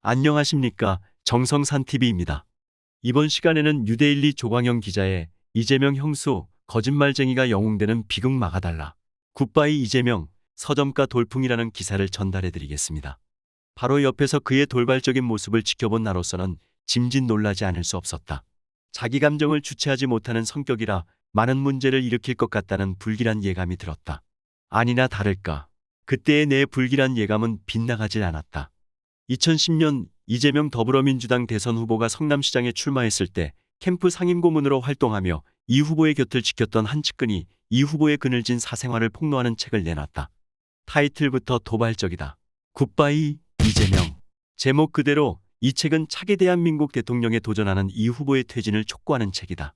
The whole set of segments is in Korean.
안녕하십니까. 정성산TV입니다. 이번 시간에는 뉴데일리 조광영 기자의 이재명 형수, 거짓말쟁이가 영웅되는 비극 막아달라. 굿바이 이재명, 서점가 돌풍이라는 기사를 전달해드리겠습니다. 바로 옆에서 그의 돌발적인 모습을 지켜본 나로서는 짐짓 놀라지 않을 수 없었다. 자기 감정을 주체하지 못하는 성격이라 많은 문제를 일으킬 것 같다는 불길한 예감이 들었다. 아니나 다를까. 그때의 내 불길한 예감은 빗나가질 않았다. 2010년 이재명 더불어민주당 대선 후보가 성남시장에 출마했을 때 캠프 상임고문으로 활동하며 이 후보의 곁을 지켰던 한 측근이 이 후보의 그늘진 사생활을 폭로하는 책을 내놨다. 타이틀부터 도발적이다. 굿바이 이재명. 제목 그대로 이 책은 차기 대한민국 대통령에 도전하는 이 후보의 퇴진을 촉구하는 책이다.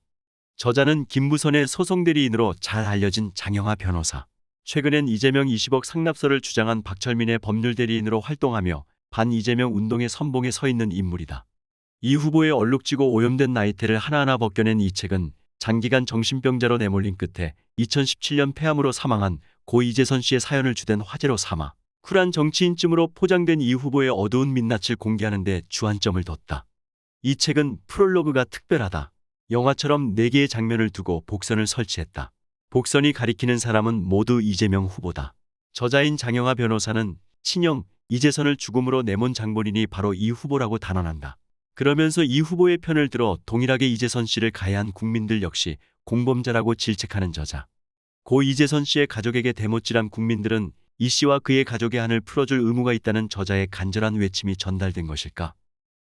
저자는 김부선의 소송대리인으로 잘 알려진 장영하 변호사. 최근엔 이재명 20억 상납설을 주장한 박철민의 법률대리인으로 활동하며 반 이재명 운동의 선봉에 서 있는 인물이다. 이 후보의 얼룩지고 오염된 나이테를 하나하나 벗겨낸 이 책은 장기간 정신병자로 내몰린 끝에 2017년 폐암으로 사망한 고 이재선 씨의 사연을 주된 화제로 삼아 쿨한 정치인쯤으로 포장된 이 후보의 어두운 민낯을 공개하는 데 주안점을 뒀다. 이 책은 프롤로그가 특별하다. 영화처럼 4개의 장면을 두고 복선을 설치했다. 복선이 가리키는 사람은 모두 이재명 후보다. 저자인 장영하 변호사는 친형 이재선을 죽음으로 내몬 장본인이 바로 이 후보라고 단언한다. 그러면서 이 후보의 편을 들어 동일하게 이재선 씨를 가해한 국민들 역시 공범자라고 질책하는 저자. 고 이재선 씨의 가족에게 대못질한 국민들은 이 씨와 그의 가족의 한을 풀어줄 의무가 있다는 저자의 간절한 외침이 전달된 것일까?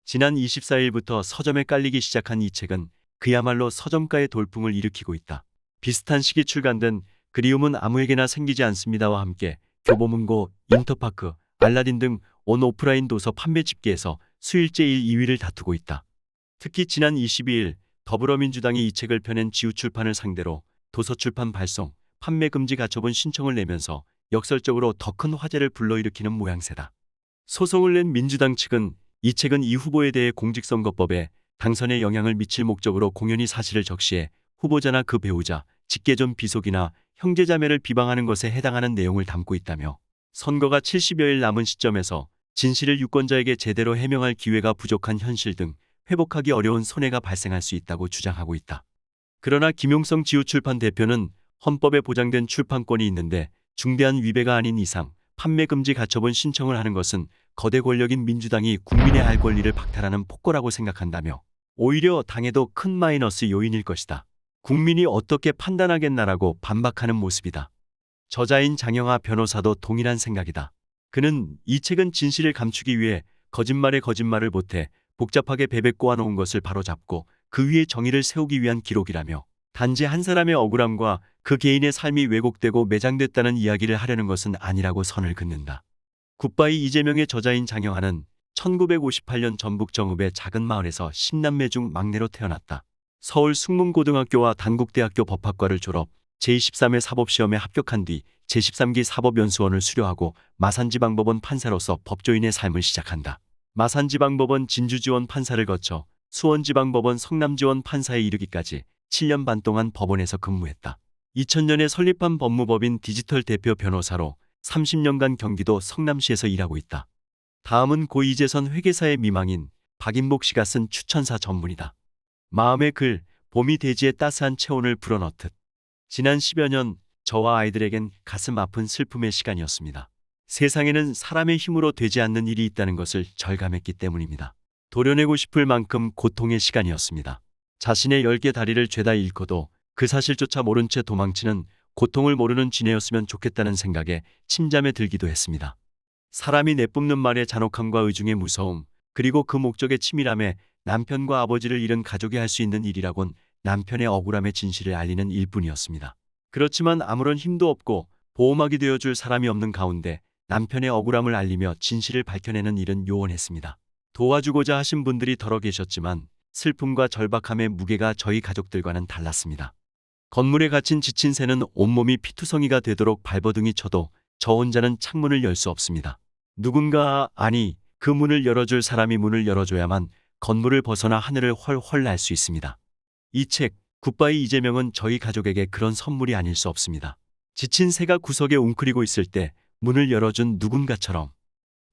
지난 24일부터 서점에 깔리기 시작한 이 책은 그야말로 서점가의 돌풍을 일으키고 있다. 비슷한 시기 출간된 그리움은 아무에게나 생기지 않습니다와 함께 교보문고, 인터파크, 알라딘 등 온 오프라인 도서 판매 집계에서 수일째 1, 2위를 다투고 있다. 특히 지난 22일 더불어민주당이 이 책을 펴낸 지우출판을 상대로 도서출판 발송, 판매 금지 가처분 신청을 내면서 역설적으로 더 큰 화제를 불러일으키는 모양새다. 소송을 낸 민주당 측은 이 책은 이 후보에 대해 공직선거법에 당선에 영향을 미칠 목적으로 공연히 사실을 적시해 후보자나 그 배우자, 직계존 비속이나 형제자매를 비방하는 것에 해당하는 내용을 담고 있다며 선거가 70여일 남은 시점에서 진실을 유권자에게 제대로 해명할 기회가 부족한 현실 등 회복하기 어려운 손해가 발생할 수 있다고 주장하고 있다. 그러나 김용성 지우출판 대표는 헌법에 보장된 출판권이 있는데 중대한 위배가 아닌 이상 판매 금지 가처분 신청을 하는 것은 거대 권력인 민주당이 국민의 알 권리를 박탈하는 폭거라고 생각한다며 오히려 당에도 큰 마이너스 요인일 것이다. 국민이 어떻게 판단하겠나라고 반박하는 모습이다. 저자인 장영하 변호사도 동일한 생각이다. 그는 이 책은 진실을 감추기 위해 거짓말에 거짓말을 보태 복잡하게 베베 꼬아놓은 것을 바로잡고 그 위에 정의를 세우기 위한 기록이라며 단지 한 사람의 억울함과 그 개인의 삶이 왜곡되고 매장됐다는 이야기를 하려는 것은 아니라고 선을 긋는다. 굿바이 이재명의 저자인 장영하는 1958년 전북 정읍의 작은 마을에서 10남매 중 막내로 태어났다. 서울 숙문고등학교와 단국대학교 법학과를 졸업, 제23회 사법시험에 합격한 뒤 제13기 사법연수원을 수료하고 마산지방법원 판사로서 법조인의 삶을 시작한다. 마산지방법원 진주지원 판사를 거쳐 수원지방법원 성남지원 판사에 이르기까지 7년 반 동안 법원에서 근무했다. 2000년에 설립한 법무법인 디지털 대표 변호사로 30년간 경기도 성남시에서 일하고 있다. 다음은 고 이재선 회계사의 미망인 박인복 씨가 쓴 추천사 전문이다. 마음의 글, 봄이 대지에 따스한 체온을 불어넣듯. 지난 10여 년 저와 아이들에겐 가슴 아픈 슬픔의 시간이었습니다. 세상에는 사람의 힘으로 되지 않는 일이 있다는 것을 절감했기 때문입니다. 도려내고 싶을 만큼 고통의 시간이었습니다. 자신의 10개 다리를 죄다 잃고도 그 사실조차 모른 채 도망치는 고통을 모르는 쥐네였으면 좋겠다는 생각에 침잠에 들기도 했습니다. 사람이 내뿜는 말의 잔혹함과 의중의 무서움, 그리고 그 목적의 치밀함에 남편과 아버지를 잃은 가족이 할 수 있는 일이라곤 남편의 억울함의 진실을 알리는 일뿐이었습니다. 그렇지만 아무런 힘도 없고 보호막이 되어줄 사람이 없는 가운데 남편의 억울함을 알리며 진실을 밝혀내는 일은 요원했습니다. 도와주고자 하신 분들이 더러 계셨지만 슬픔과 절박함의 무게가 저희 가족들과는 달랐습니다. 건물에 갇힌 지친 새는 온몸이 피투성이가 되도록 발버둥이 쳐도 저 혼자는 창문을 열 수 없습니다. 누군가, 아니 그 문을 열어줄 사람이 문을 열어줘야만 건물을 벗어나 하늘을 훨훨 날 수 있습니다. 이 책, 굿바이 이재명은 저희 가족에게 그런 선물이 아닐 수 없습니다. 지친 새가 구석에 웅크리고 있을 때 문을 열어준 누군가처럼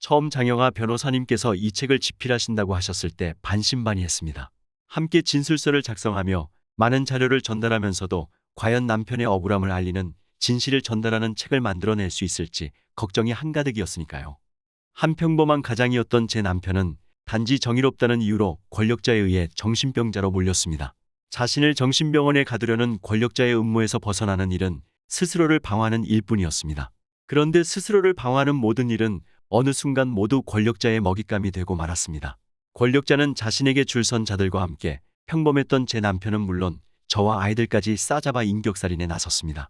처음 장영하 변호사님께서 이 책을 집필하신다고 하셨을 때 반신반의했습니다. 함께 진술서를 작성하며 많은 자료를 전달하면서도 과연 남편의 억울함을 알리는 진실을 전달하는 책을 만들어낼 수 있을지 걱정이 한가득이었으니까요. 한 평범한 가장이었던 제 남편은 단지 정의롭다는 이유로 권력자에 의해 정신병자로 몰렸습니다. 자신을 정신병원에 가두려는 권력자의 음모에서 벗어나는 일은 스스로를 방어하는 일뿐이었습니다. 그런데 스스로를 방어하는 모든 일은 어느 순간 모두 권력자의 먹잇감이 되고 말았습니다. 권력자는 자신에게 줄선 자들과 함께 평범했던 제 남편은 물론 저와 아이들까지 싸잡아 인격살인에 나섰습니다.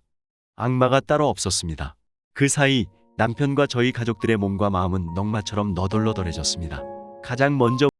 악마가 따로 없었습니다. 그 사이 남편과 저희 가족들의 몸과 마음은 넝마처럼 너덜너덜해졌습니다. 가장 먼저